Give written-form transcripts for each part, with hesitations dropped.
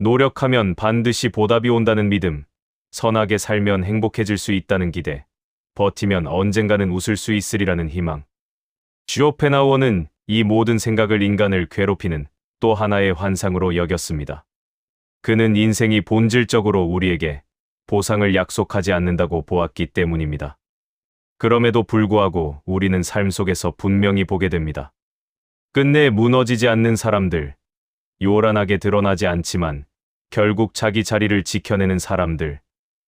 노력하면 반드시 보답이 온다는 믿음, 선하게 살면 행복해질 수 있다는 기대, 버티면 언젠가는 웃을 수 있으리라는 희망. 쇼펜하우어는 이 모든 생각을 인간을 괴롭히는 또 하나의 환상으로 여겼습니다. 그는 인생이 본질적으로 우리에게 보상을 약속하지 않는다고 보았기 때문입니다. 그럼에도 불구하고 우리는 삶 속에서 분명히 보게 됩니다. 끝내 무너지지 않는 사람들, 요란하게 드러나지 않지만 결국 자기 자리를 지켜내는 사람들,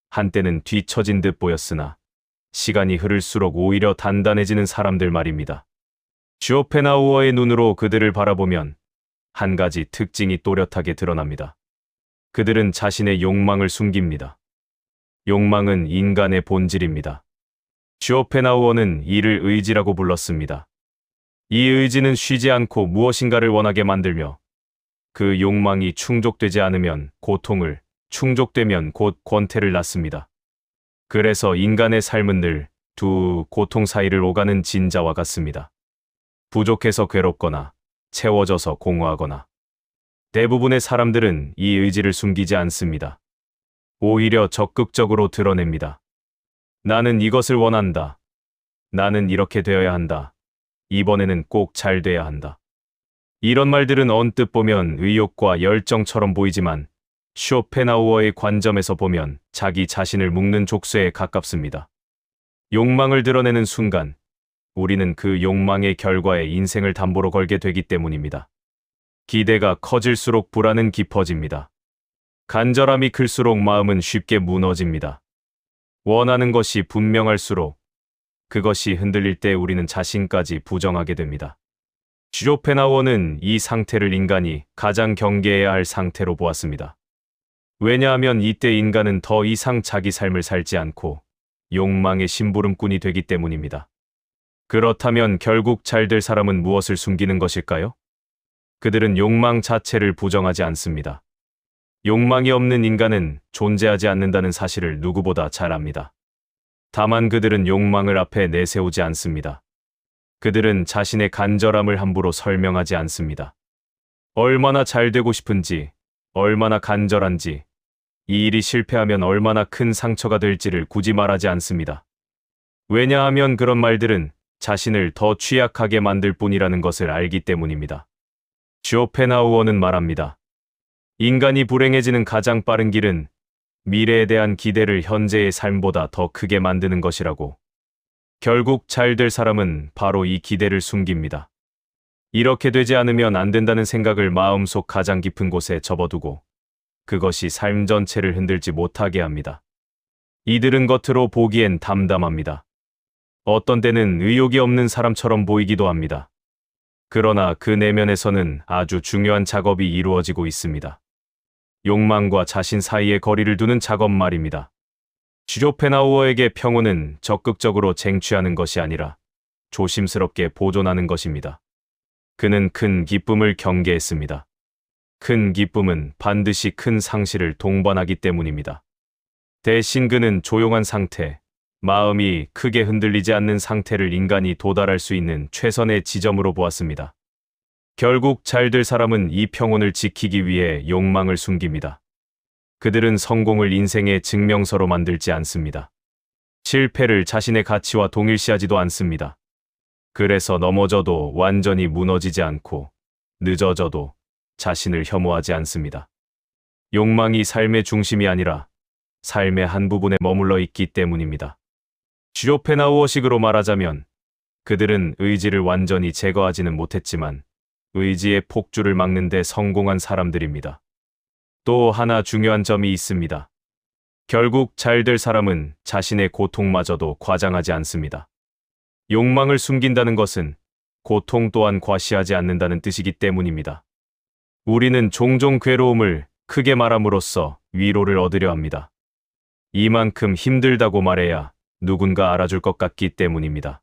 한때는 뒤처진 듯 보였으나 시간이 흐를수록 오히려 단단해지는 사람들 말입니다. 쇼펜하우어의 눈으로 그들을 바라보면 한 가지 특징이 또렷하게 드러납니다. 그들은 자신의 욕망을 숨깁니다. 욕망은 인간의 본질입니다. 쇼펜하우어는 이를 의지라고 불렀습니다. 이 의지는 쉬지 않고 무엇인가를 원하게 만들며 그 욕망이 충족되지 않으면 고통을, 충족되면 곧 권태를 낳습니다. 그래서 인간의 삶은 늘 두 고통 사이를 오가는 진자와 같습니다. 부족해서 괴롭거나 채워져서 공허하거나. 대부분의 사람들은 이 의지를 숨기지 않습니다. 오히려 적극적으로 드러냅니다. 나는 이것을 원한다. 나는 이렇게 되어야 한다. 이번에는 꼭 잘 돼야 한다. 이런 말들은 언뜻 보면 의욕과 열정처럼 보이지만 쇼펜하우어의 관점에서 보면 자기 자신을 묶는 족쇄에 가깝습니다. 욕망을 드러내는 순간 우리는 그 욕망의 결과에 인생을 담보로 걸게 되기 때문입니다. 기대가 커질수록 불안은 깊어집니다. 간절함이 클수록 마음은 쉽게 무너집니다. 원하는 것이 분명할수록 그것이 흔들릴 때 우리는 자신까지 부정하게 됩니다. 쇼펜하우어는 이 상태를 인간이 가장 경계해야 할 상태로 보았습니다. 왜냐하면 이때 인간은 더 이상 자기 삶을 살지 않고 욕망의 심부름꾼이 되기 때문입니다. 그렇다면 결국 잘 될 사람은 무엇을 숨기는 것일까요? 그들은 욕망 자체를 부정하지 않습니다. 욕망이 없는 인간은 존재하지 않는다는 사실을 누구보다 잘 압니다. 다만 그들은 욕망을 앞에 내세우지 않습니다. 그들은 자신의 간절함을 함부로 설명하지 않습니다. 얼마나 잘 되고 싶은지, 얼마나 간절한지, 이 일이 실패하면 얼마나 큰 상처가 될지를 굳이 말하지 않습니다. 왜냐하면 그런 말들은 자신을 더 취약하게 만들 뿐이라는 것을 알기 때문입니다. 쇼펜하우어는 말합니다. 인간이 불행해지는 가장 빠른 길은 미래에 대한 기대를 현재의 삶보다 더 크게 만드는 것이라고. 결국 잘 될 사람은 바로 이 기대를 숨깁니다. 이렇게 되지 않으면 안 된다는 생각을 마음속 가장 깊은 곳에 접어두고 그것이 삶 전체를 흔들지 못하게 합니다. 이들은 겉으로 보기엔 담담합니다. 어떤 때는 의욕이 없는 사람처럼 보이기도 합니다. 그러나 그 내면에서는 아주 중요한 작업이 이루어지고 있습니다. 욕망과 자신 사이에 거리를 두는 작업 말입니다. 쇼펜하우어에게 평온은 적극적으로 쟁취하는 것이 아니라 조심스럽게 보존하는 것입니다. 그는 큰 기쁨을 경계했습니다. 큰 기쁨은 반드시 큰 상실을 동반하기 때문입니다. 대신 그는 조용한 상태, 마음이 크게 흔들리지 않는 상태를 인간이 도달할 수 있는 최선의 지점으로 보았습니다. 결국 잘 될 사람은 이 평온을 지키기 위해 욕망을 숨깁니다. 그들은 성공을 인생의 증명서로 만들지 않습니다. 실패를 자신의 가치와 동일시하지도 않습니다. 그래서 넘어져도 완전히 무너지지 않고 늦어져도 자신을 혐오하지 않습니다. 욕망이 삶의 중심이 아니라 삶의 한 부분에 머물러 있기 때문입니다. 쇼펜하우어식으로 말하자면 그들은 의지를 완전히 제거하지는 못했지만 의지의 폭주를 막는 데 성공한 사람들입니다. 또 하나 중요한 점이 있습니다. 결국 잘 될 사람은 자신의 고통마저도 과장하지 않습니다. 욕망을 숨긴다는 것은 고통 또한 과시하지 않는다는 뜻이기 때문입니다. 우리는 종종 괴로움을 크게 말함으로써 위로를 얻으려 합니다. 이만큼 힘들다고 말해야 누군가 알아줄 것 같기 때문입니다.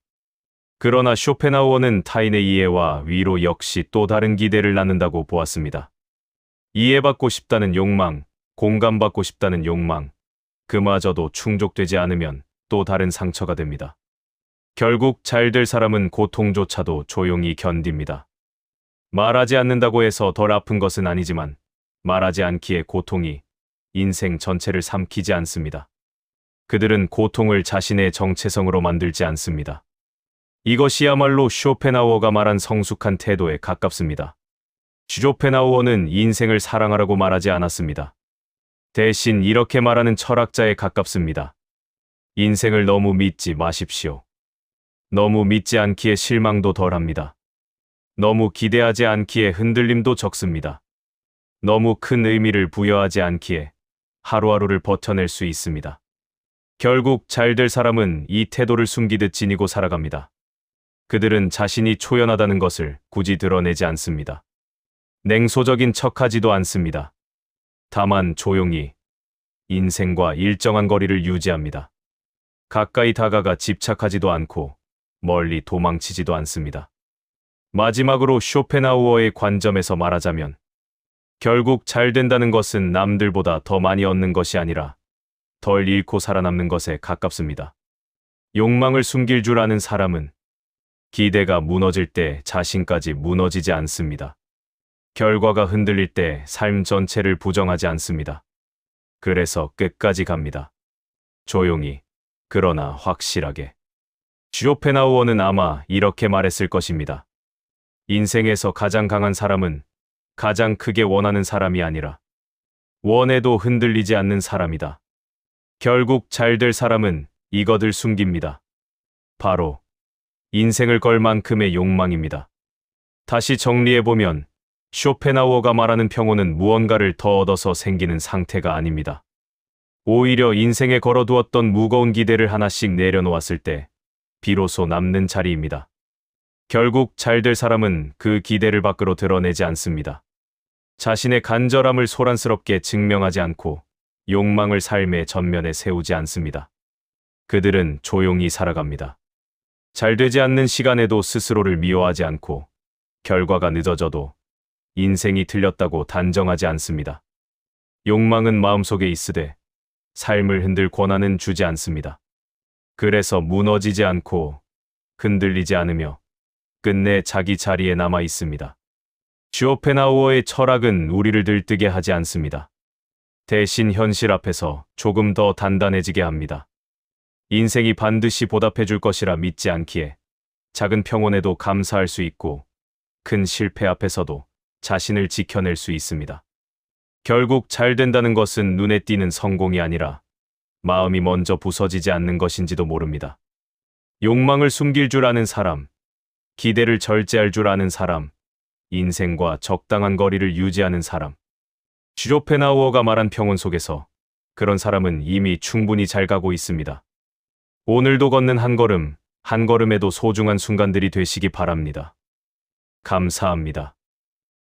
그러나 쇼펜하우어는 타인의 이해와 위로 역시 또 다른 기대를 낳는다고 보았습니다. 이해받고 싶다는 욕망, 공감받고 싶다는 욕망, 그마저도 충족되지 않으면 또 다른 상처가 됩니다. 결국 잘 될 사람은 고통조차도 조용히 견딥니다. 말하지 않는다고 해서 덜 아픈 것은 아니지만 말하지 않기에 고통이 인생 전체를 삼키지 않습니다. 그들은 고통을 자신의 정체성으로 만들지 않습니다. 이것이야말로 쇼펜하우어가 말한 성숙한 태도에 가깝습니다. 쇼펜하우어는 인생을 사랑하라고 말하지 않았습니다. 대신 이렇게 말하는 철학자에 가깝습니다. 인생을 너무 믿지 마십시오. 너무 믿지 않기에 실망도 덜합니다. 너무 기대하지 않기에 흔들림도 적습니다. 너무 큰 의미를 부여하지 않기에 하루하루를 버텨낼 수 있습니다. 결국 잘될 사람은 이 태도를 숨기듯 지니고 살아갑니다. 그들은 자신이 초연하다는 것을 굳이 드러내지 않습니다. 냉소적인 척하지도 않습니다. 다만 조용히 인생과 일정한 거리를 유지합니다. 가까이 다가가 집착하지도 않고 멀리 도망치지도 않습니다. 마지막으로 쇼펜하우어의 관점에서 말하자면 결국 잘 된다는 것은 남들보다 더 많이 얻는 것이 아니라 덜 잃고 살아남는 것에 가깝습니다. 욕망을 숨길 줄 아는 사람은 기대가 무너질 때 자신까지 무너지지 않습니다. 결과가 흔들릴 때 삶 전체를 부정하지 않습니다. 그래서 끝까지 갑니다. 조용히, 그러나 확실하게. 쇼펜하우어는 아마 이렇게 말했을 것입니다. 인생에서 가장 강한 사람은 가장 크게 원하는 사람이 아니라 원해도 흔들리지 않는 사람이다. 결국 잘 될 사람은 이것을 숨깁니다. 바로 인생을 걸 만큼의 욕망입니다. 다시 정리해보면 쇼펜하우어가 말하는 평온은 무언가를 더 얻어서 생기는 상태가 아닙니다. 오히려 인생에 걸어두었던 무거운 기대를 하나씩 내려놓았을 때 비로소 남는 자리입니다. 결국 잘 될 사람은 그 기대를 밖으로 드러내지 않습니다. 자신의 간절함을 소란스럽게 증명하지 않고 욕망을 삶의 전면에 세우지 않습니다. 그들은 조용히 살아갑니다. 잘 되지 않는 시간에도 스스로를 미워하지 않고 결과가 늦어져도 인생이 틀렸다고 단정하지 않습니다. 욕망은 마음속에 있으되 삶을 흔들 권한은 주지 않습니다. 그래서 무너지지 않고 흔들리지 않으며 끝내 자기 자리에 남아 있습니다. 쇼펜하우어의 철학은 우리를 들뜨게 하지 않습니다. 대신 현실 앞에서 조금 더 단단해지게 합니다. 인생이 반드시 보답해 줄 것이라 믿지 않기에 작은 평온에도 감사할 수 있고 큰 실패 앞에서도 자신을 지켜낼 수 있습니다. 결국 잘 된다는 것은 눈에 띄는 성공이 아니라 마음이 먼저 부서지지 않는 것인지도 모릅니다. 욕망을 숨길 줄 아는 사람, 기대를 절제할 줄 아는 사람, 인생과 적당한 거리를 유지하는 사람. 쇼펜하우어가 말한 평온 속에서 그런 사람은 이미 충분히 잘 가고 있습니다. 오늘도 걷는 한 걸음, 한 걸음에도 소중한 순간들이 되시기 바랍니다. 감사합니다.